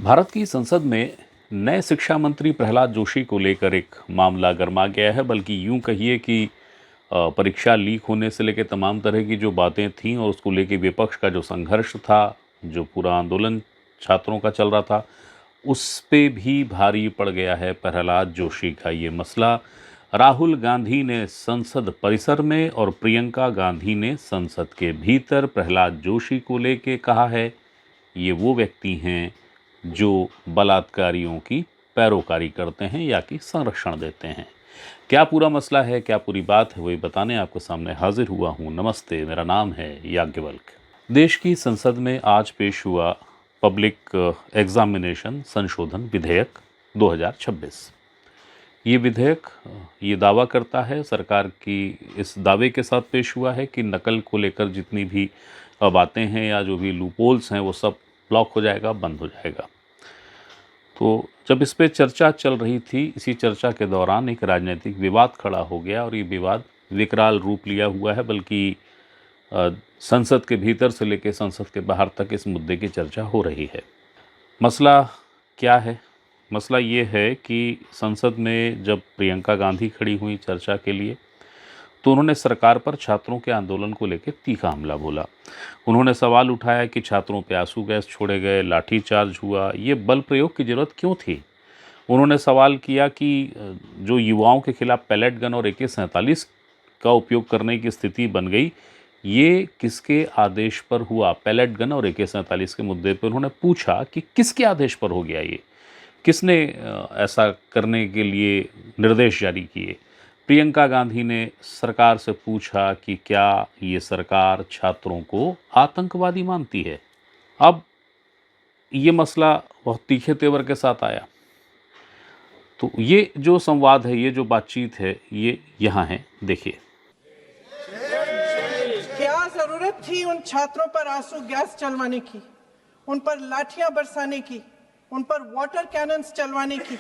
भारत की संसद में नए शिक्षा मंत्री प्रहलाद जोशी को लेकर एक मामला गर्मा गया है। बल्कि यूं कहिए कि परीक्षा लीक होने से लेकर तमाम तरह की जो बातें थीं और उसको लेकर विपक्ष का जो संघर्ष था, जो पूरा आंदोलन छात्रों का चल रहा था, उस पे भी भारी पड़ गया है प्रहलाद जोशी का ये मसला। राहुल गांधी ने संसद परिसर में और प्रियंका गांधी ने संसद के भीतर प्रहलाद जोशी को लेके कहा है, ये वो व्यक्ति हैं जो बलात्कारियों की पैरोकारी करते हैं या कि संरक्षण देते हैं। क्या पूरा मसला है, क्या पूरी बात है, वही बताने आपको सामने हाजिर हुआ हूँ। नमस्ते, मेरा नाम है याज्ञवल्क। देश की संसद में आज पेश हुआ पब्लिक एग्जामिनेशन संशोधन विधेयक 2026। ये विधेयक ये दावा करता है, सरकार की इस दावे के साथ पेश हुआ है कि नकल को लेकर जितनी भी बातें हैं या जो भी लूपहोल्स हैं वो सब ब्लॉक हो जाएगा, बंद हो जाएगा। तो जब इस पे चर्चा चल रही थी, इसी चर्चा के दौरान एक राजनीतिक विवाद खड़ा हो गया और ये विवाद विकराल रूप लिया हुआ है। बल्कि संसद के भीतर से लेकर संसद के बाहर तक इस मुद्दे की चर्चा हो रही है। मसला क्या है? मसला ये है कि संसद में जब प्रियंका गांधी खड़ी हुई चर्चा के लिए, तो उन्होंने सरकार पर छात्रों के आंदोलन को लेकर तीखा हमला बोला। उन्होंने सवाल उठाया कि छात्रों पे आंसू गैस छोड़े गए, लाठीचार्ज हुआ, ये बल प्रयोग की ज़रूरत क्यों थी? उन्होंने सवाल किया कि जो युवाओं के खिलाफ पैलेट गन और AK-47 का उपयोग करने की स्थिति बन गई, ये किसके आदेश पर हुआ? पैलेट गन और AK-47 के मुद्दे पर उन्होंने पूछा कि किसके आदेश पर हो गया ये? किसने ऐसा करने के लिए निर्देश जारी किए? प्रियंका गांधी ने सरकार से पूछा कि क्या ये सरकार छात्रों को आतंकवादी मानती है? अब ये मसला बहुत तीखे तेवर के साथ आया। तो ये जो संवाद है, ये जो बातचीत है, ये यहाँ है, देखिए। क्या जरूरत थी उन छात्रों पर आंसू गैस चलवाने की, उन पर लाठियां बरसाने की, उन पर वाटर कैनन्स चलवाने की?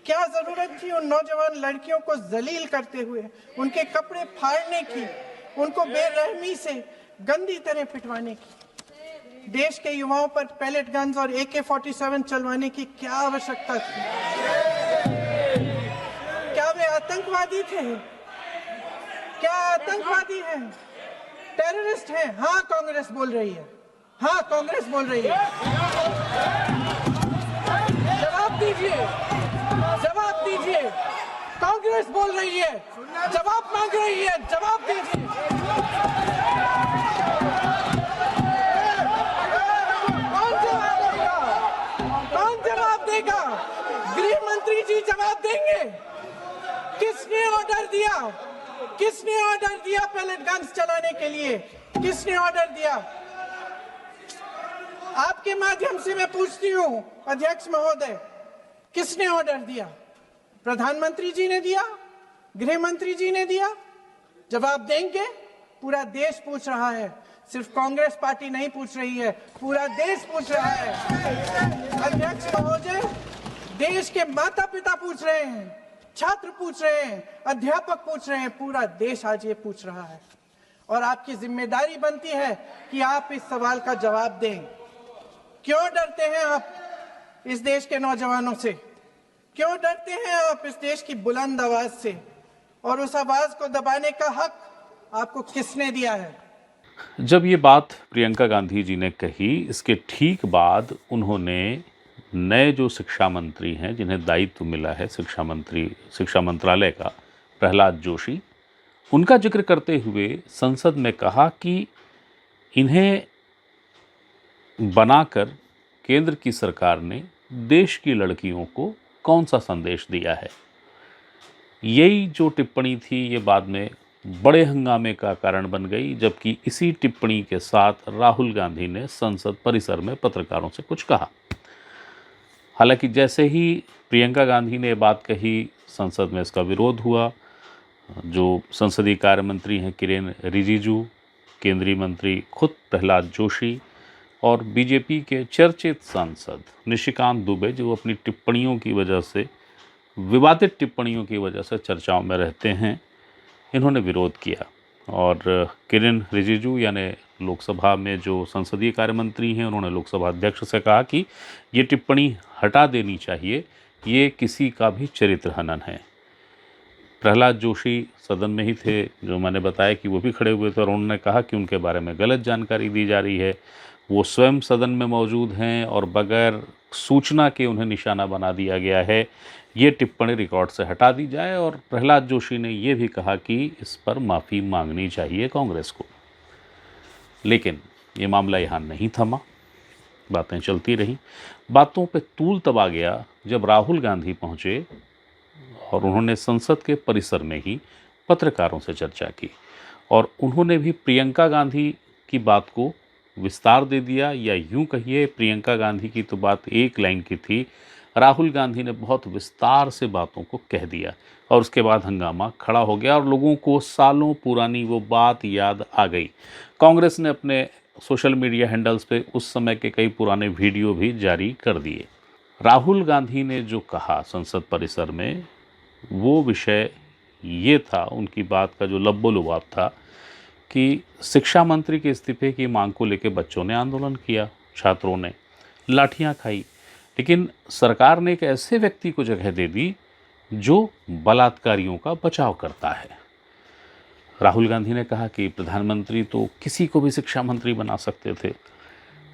क्या जरूरत थी उन नौजवान लड़कियों को जलील करते हुए उनके कपड़े फाड़ने की, उनको बेरहमी से गंदी तरह पिटवाने की? देश के युवाओं पर पैलेट गन्स और AK-47 चलवाने की क्या आवश्यकता थी? क्या वे आतंकवादी थे? क्या आतंकवादी हैं? टेररिस्ट हैं? हाँ, कांग्रेस बोल रही है। हाँ, कांग्रेस बोल रही है। जवाब दीजिए, जवाब दीजिए। कांग्रेस बोल रही है, जवाब मांग रही है, जवाब दीजिए। कौन जवाब देगा? कौन जवाब देगा? गृह मंत्री जी जवाब देंगे। किसने ऑर्डर दिया? किसने ऑर्डर दिया पैलेट गन्स चलाने के लिए? किसने ऑर्डर दिया? आपके माध्यम से मैं पूछती हूं अध्यक्ष महोदय, किसने ऑर्डर दिया? प्रधानमंत्री जी ने दिया? गृह मंत्री जी ने दिया? जवाब देंगे? पूरा देश पूछ रहा है, सिर्फ कांग्रेस पार्टी नहीं पूछ रही है, पूरा देश पूछ रहा है। अध्यक्ष महोदय, देश के माता पिता पूछ रहे हैं, छात्र पूछ रहे हैं, अध्यापक पूछ रहे हैं, पूरा देश आज ये पूछ रहा है। और आपकी जिम्मेदारी बनती है कि आप इस सवाल का जवाब दें। क्यों डरते हैं आप इस देश के नौजवानों से? क्यों डरते हैं आप इस देश की बुलंद आवाज से? और उस आवाज को दबाने का हक आपको किसने दिया है? जब ये बात प्रियंका गांधी जी ने कही, इसके ठीक बाद उन्होंने नए जो शिक्षा मंत्री हैं, जिन्हें दायित्व मिला है शिक्षा मंत्रालय का, प्रहलाद जोशी, उनका जिक्र करते हुए संसद में कहा कि इन्हें बनाकर केंद्र की सरकार ने देश की लड़कियों को कौन सा संदेश दिया है। यही जो टिप्पणी थी, ये बाद में बड़े हंगामे का कारण बन गई, जबकि इसी टिप्पणी के साथ राहुल गांधी ने संसद परिसर में पत्रकारों से कुछ कहा। हालांकि जैसे ही प्रियंका गांधी ने बात कही, संसद में इसका विरोध हुआ। जो संसदीय कार्य मंत्री हैं किरेन रिजिजू, केंद्रीय मंत्री खुद प्रहलाद जोशी और बीजेपी के चर्चित सांसद निशिकांत दुबे, जो अपनी टिप्पणियों की वजह से, विवादित टिप्पणियों की वजह से चर्चाओं में रहते हैं, इन्होंने विरोध किया। और किरेन रिजिजू यानी लोकसभा में जो संसदीय कार्य मंत्री हैं उन्होंने लोकसभा अध्यक्ष से कहा कि ये टिप्पणी हटा देनी चाहिए, ये किसी का भी चरित्र हनन है। प्रहलाद जोशी सदन में ही थे, जो मैंने बताया कि वो भी खड़े हुए थे और उन्होंने कहा कि उनके बारे में गलत जानकारी दी जा रही है। वो स्वयं सदन में मौजूद हैं और बगैर सूचना के उन्हें निशाना बना दिया गया है। ये टिप्पणी रिकॉर्ड से हटा दी जाए। और प्रहलाद जोशी ने ये भी कहा कि इस पर माफ़ी मांगनी चाहिए कांग्रेस को। लेकिन ये मामला यहाँ नहीं थमा, बातें चलती रहीं। बातों पे तूल तब आ गया जब राहुल गांधी पहुँचे और उन्होंने संसद के परिसर में ही पत्रकारों से चर्चा की और उन्होंने भी प्रियंका गांधी की बात को विस्तार दे दिया, या यूं कहिए प्रियंका गांधी की तो बात एक लाइन की थी, राहुल गांधी ने बहुत विस्तार से बातों को कह दिया और उसके बाद हंगामा खड़ा हो गया और लोगों को सालों पुरानी वो बात याद आ गई। कांग्रेस ने अपने सोशल मीडिया हैंडल्स पे उस समय के कई पुराने वीडियो भी जारी कर दिए। राहुल गांधी ने जो कहा संसद परिसर में, वो विषय ये था, उनकी बात का जो लब्बो-लुबाब था कि शिक्षा मंत्री के इस्तीफे की मांग को लेकर बच्चों ने आंदोलन किया, छात्रों ने लाठियां खाई, लेकिन सरकार ने एक ऐसे व्यक्ति को जगह दे दी जो बलात्कारियों का बचाव करता है। राहुल गांधी ने कहा कि प्रधानमंत्री तो किसी को भी शिक्षा मंत्री बना सकते थे,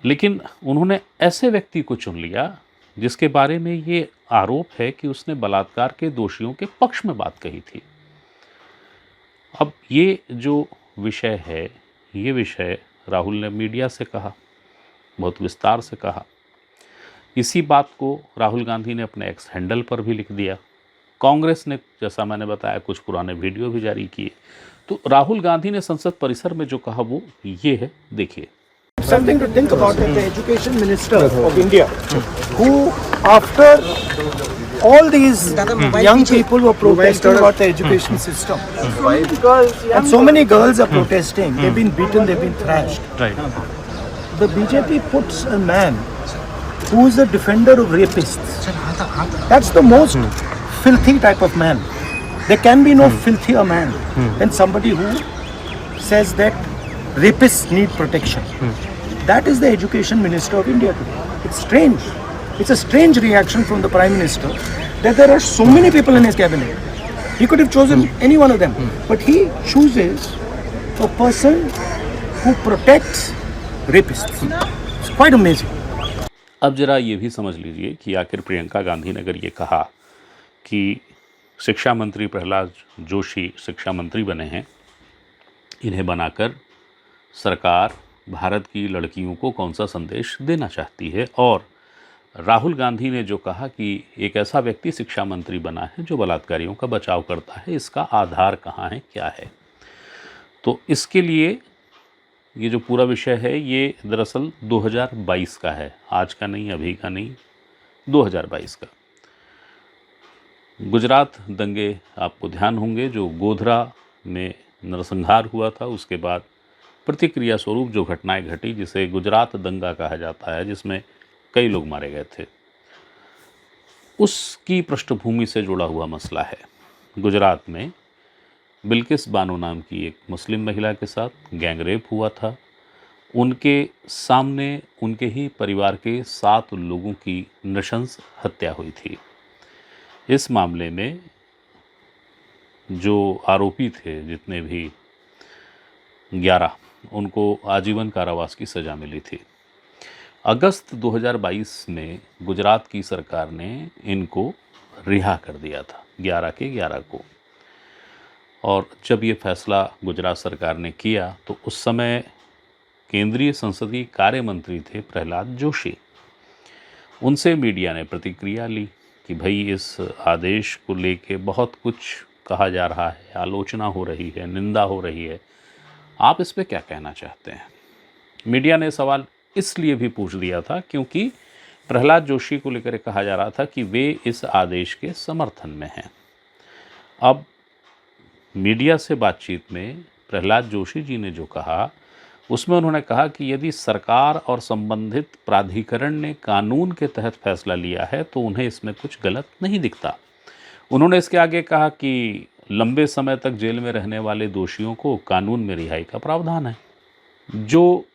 लेकिन उन्होंने ऐसे व्यक्ति को चुन लिया जिसके बारे में ये आरोप है कि उसने बलात्कार के दोषियों के पक्ष में बात कही थी। अब ये जो विषय है, ये विषय राहुल ने मीडिया से कहा, बहुत विस्तार से कहा। इसी बात को राहुल गांधी ने अपने एक्स हैंडल पर भी लिख दिया। कांग्रेस ने, जैसा मैंने बताया, कुछ पुराने वीडियो भी जारी किए। तो राहुल गांधी ने संसद परिसर में जो कहा वो ये है, देखिए। Something to think about it, the education minister of India, who after all these young people were protesting about the education system, and so many girls are protesting, they've been beaten, they've been thrashed. The BJP puts a man who is a defender of rapists. That's the most filthy type of man. There can be no filthier man than somebody who says that rapists need protection. That is the education minister of India today. It's strange. It's a strange reaction from the Prime Minister that there are so many people in his cabinet. He could have chosen any one of them, but he chooses a person who protects rapists. It's quite amazing. अब जरा ये भी समझ लीजिए कि आखिर प्रियंका गांधी ने अगर ये कहा कि शिक्षा मंत्री प्रहलाद जोशी शिक्षा मंत्री बने हैं, इन्हें बनाकर सरकार भारत की लड़कियों को कौन सा संदेश देना चाहती है, और राहुल गांधी ने जो कहा कि एक ऐसा व्यक्ति शिक्षा मंत्री बना है जो बलात्कारियों का बचाव करता है, इसका आधार कहाँ है, क्या है। तो इसके लिए ये जो पूरा विषय है ये दरअसल 2022 का है, आज का नहीं, अभी का नहीं, 2022 का। गुजरात दंगे आपको ध्यान होंगे, जो गोधरा में नरसंहार हुआ था, उसके बाद प्रतिक्रिया स्वरूप जो घटनाएं घटी, जिसे गुजरात दंगा कहा जाता है, जिसमें कई लोग मारे गए थे, उसकी पृष्ठभूमि से जुड़ा हुआ मसला है। गुजरात में बिल्किस बानो नाम की एक मुस्लिम महिला के साथ गैंग रेप हुआ था। उनके सामने उनके ही परिवार के 7 लोगों की नृशंस हत्या हुई थी। इस मामले में जो आरोपी थे, जितने भी 11, उनको आजीवन कारावास की सज़ा मिली थी। अगस्त 2022 में गुजरात की सरकार ने इनको रिहा कर दिया था, 11 के 11 को। और जब ये फैसला गुजरात सरकार ने किया तो उस समय केंद्रीय संसदीय कार्य मंत्री थे प्रहलाद जोशी। उनसे मीडिया ने प्रतिक्रिया ली कि भाई इस आदेश को लेके बहुत कुछ कहा जा रहा है, आलोचना हो रही है, निंदा हो रही है, आप इस पे क्या कहना चाहते हैं। मीडिया ने सवाल इसलिए भी पूछ दिया था क्योंकि प्रहलाद जोशी को लेकर कहा जा रहा था कि वे इस आदेश के समर्थन में हैं। अब मीडिया से बातचीत में प्रहलाद जोशी जी ने जो कहा, उसमें उन्होंने कहा कि यदि सरकार और संबंधित प्राधिकरण ने कानून के तहत फैसला लिया है तो उन्हें इसमें कुछ गलत नहीं दिखता। उन्होंने इसके आगे कहा कि लंबे समय तक जेल में रहने वाले दोषियों को कानून में रिहाई का प्रावधान है। जो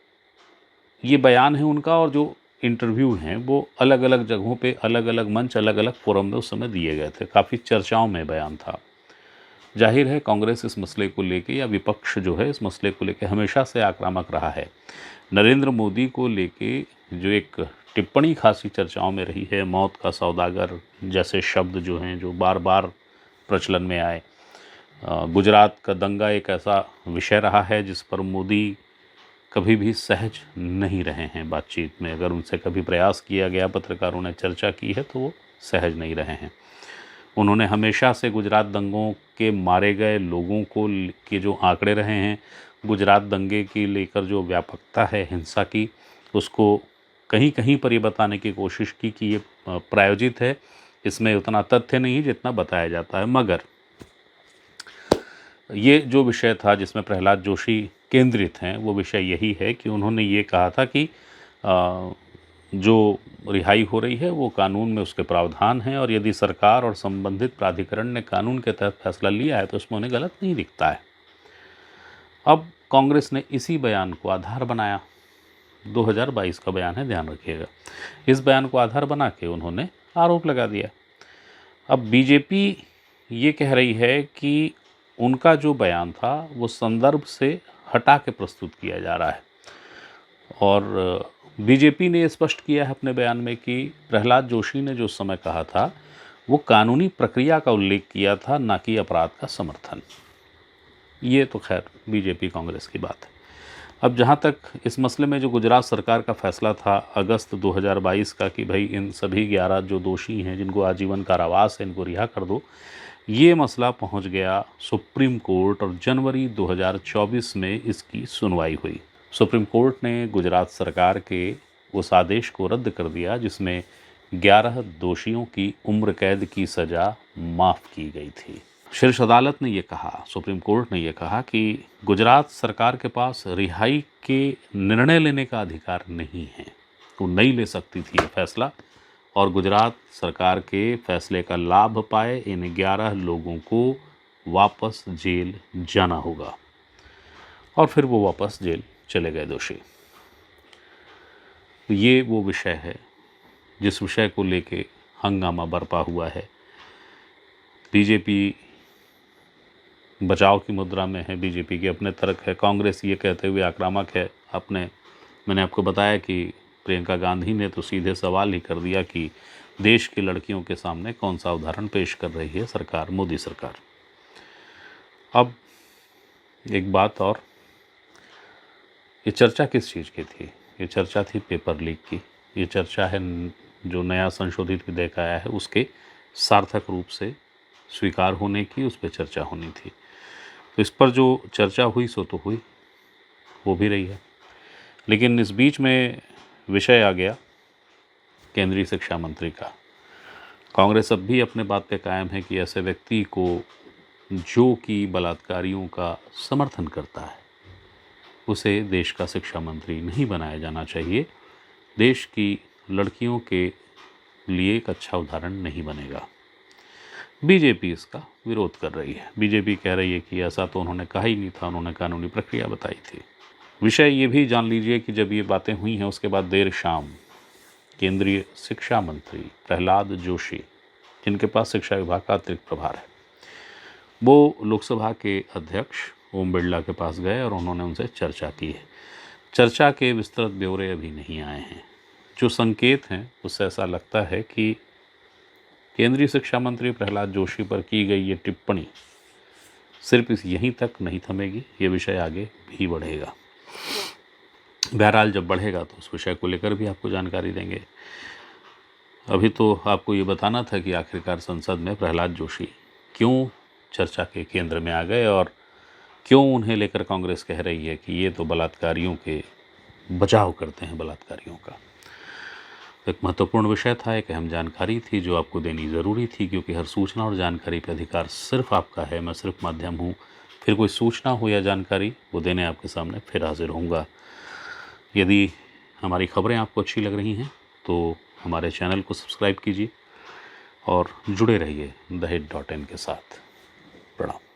ये बयान है उनका और जो इंटरव्यू हैं वो अलग अलग जगहों पे, अलग अलग मंच, अलग अलग फोरम में उस समय दिए गए थे। काफ़ी चर्चाओं में बयान था। जाहिर है कांग्रेस इस मसले को लेके, या विपक्ष जो है इस मसले को लेके हमेशा से आक्रामक रहा है। नरेंद्र मोदी को लेके जो एक टिप्पणी खासी चर्चाओं में रही है, मौत का सौदागर जैसे शब्द जो हैं जो बार बार प्रचलन में आए। गुजरात का दंगा एक ऐसा विषय रहा है जिस पर मोदी कभी भी सहज नहीं रहे हैं बातचीत में। अगर उनसे कभी प्रयास किया गया, पत्रकारों ने चर्चा की है, तो वो सहज नहीं रहे हैं। उन्होंने हमेशा से गुजरात दंगों के मारे गए लोगों को के जो आंकड़े रहे हैं, गुजरात दंगे की लेकर जो व्यापकता है हिंसा की, उसको कहीं कहीं पर ये बताने की कोशिश की कि ये प्रायोजित है, इसमें उतना तथ्य नहीं जितना बताया जाता है। मगर ये जो विषय था जिसमें प्रहलाद जोशी केंद्रित हैं, वो विषय यही है कि उन्होंने ये कहा था कि जो रिहाई हो रही है वो कानून में उसके प्रावधान हैं, और यदि सरकार और संबंधित प्राधिकरण ने कानून के तहत फैसला लिया है तो उसमें उन्हें गलत नहीं दिखता है। अब कांग्रेस ने इसी बयान को आधार बनाया, 2022 का बयान है, ध्यान रखिएगा। इस बयान को आधार बना के उन्होंने आरोप लगा दिया। अब बीजेपी ये कह रही है कि उनका जो बयान था वो संदर्भ से हटा के प्रस्तुत किया जा रहा है, और बीजेपी ने स्पष्ट किया है अपने बयान में कि प्रहलाद जोशी ने जो समय कहा था वो कानूनी प्रक्रिया का उल्लेख किया था, ना कि अपराध का समर्थन। ये तो खैर बीजेपी कांग्रेस की बात है। अब जहाँ तक इस मसले में जो गुजरात सरकार का फैसला था अगस्त 2022 का कि भाई इन सभी 11 जो दोषी हैं जिनको आजीवन कारावास है इनको रिहा कर दो, ये मसला पहुंच गया सुप्रीम कोर्ट, और जनवरी 2024 में इसकी सुनवाई हुई। सुप्रीम कोर्ट ने गुजरात सरकार के उस आदेश को रद्द कर दिया जिसमें 11 दोषियों की उम्र कैद की सज़ा माफ़ की गई थी। शीर्ष अदालत ने ये कहा, सुप्रीम कोर्ट ने ये कहा कि गुजरात सरकार के पास रिहाई के निर्णय लेने का अधिकार नहीं है, वो नहीं ले सकती थी ये फैसला, और गुजरात सरकार के फैसले का लाभ पाए इन 11 लोगों को वापस जेल जाना होगा। और फिर वो वापस जेल चले गए दोषी। तो ये वो विषय है जिस विषय को लेके हंगामा बरपा हुआ है। बीजेपी बचाव की मुद्रा में है, बीजेपी के अपने तर्क है। कांग्रेस ये कहते हुए आक्रामक है। मैंने आपको बताया कि प्रियंका गांधी ने तो सीधे सवाल ही कर दिया कि देश की लड़कियों के सामने कौन सा उदाहरण पेश कर रही है सरकार, मोदी सरकार। अब एक बात और, ये चर्चा किस चीज़ की थी? ये चर्चा थी पेपर लीक की। ये चर्चा है जो नया संशोधित विधेयक आया है उसके सार्थक रूप से स्वीकार होने की, उस पर चर्चा होनी थी। तो इस पर जो चर्चा हुई सो तो हुई, हो भी रही है। लेकिन इस बीच में विषय आ गया केंद्रीय शिक्षा मंत्री का। कांग्रेस अब भी अपने बात पे कायम है कि ऐसे व्यक्ति को जो कि बलात्कारियों का समर्थन करता है उसे देश का शिक्षा मंत्री नहीं बनाया जाना चाहिए। देश की लड़कियों के लिए एक अच्छा उदाहरण नहीं बनेगा। बीजेपी इसका विरोध कर रही है। बीजेपी कह रही है कि ऐसा तो उन्होंने कहा ही नहीं था, उन्होंने कानूनी प्रक्रिया बताई थी। विषय ये भी जान लीजिए कि जब ये बातें हुई हैं उसके बाद देर शाम केंद्रीय शिक्षा मंत्री प्रहलाद जोशी, जिनके पास शिक्षा विभाग का अतिरिक्त प्रभार है, वो लोकसभा के अध्यक्ष ओम बिरला के पास गए और उन्होंने उनसे चर्चा की है। चर्चा के विस्तृत ब्यौरे अभी नहीं आए हैं। जो संकेत हैं उससे ऐसा लगता है कि केंद्रीय शिक्षा मंत्री प्रहलाद जोशी पर की गई ये टिप्पणी सिर्फ यहीं तक नहीं थमेगी, ये विषय आगे भी बढ़ेगा। बहरहाल जब बढ़ेगा तो उस विषय को लेकर भी आपको जानकारी देंगे। अभी तो आपको ये बताना था कि आखिरकार संसद में प्रहलाद जोशी क्यों चर्चा के केंद्र में आ गए और क्यों उन्हें लेकर कांग्रेस कह रही है कि ये तो बलात्कारियों के बचाव करते हैं बलात्कारियों का। एक महत्वपूर्ण विषय था, एक अहम जानकारी थी जो आपको देनी ज़रूरी थी, क्योंकि हर सूचना और जानकारी पर अधिकार सिर्फ आपका है। मैं सिर्फ माध्यम हूँ। फिर कोई सूचना हो या जानकारी वो देने आपके सामने फिर हाजिर होऊंगा। यदि हमारी खबरें आपको अच्छी लग रही हैं तो हमारे चैनल को सब्सक्राइब कीजिए और जुड़े रहिए द हिट.in के साथ। प्रणाम।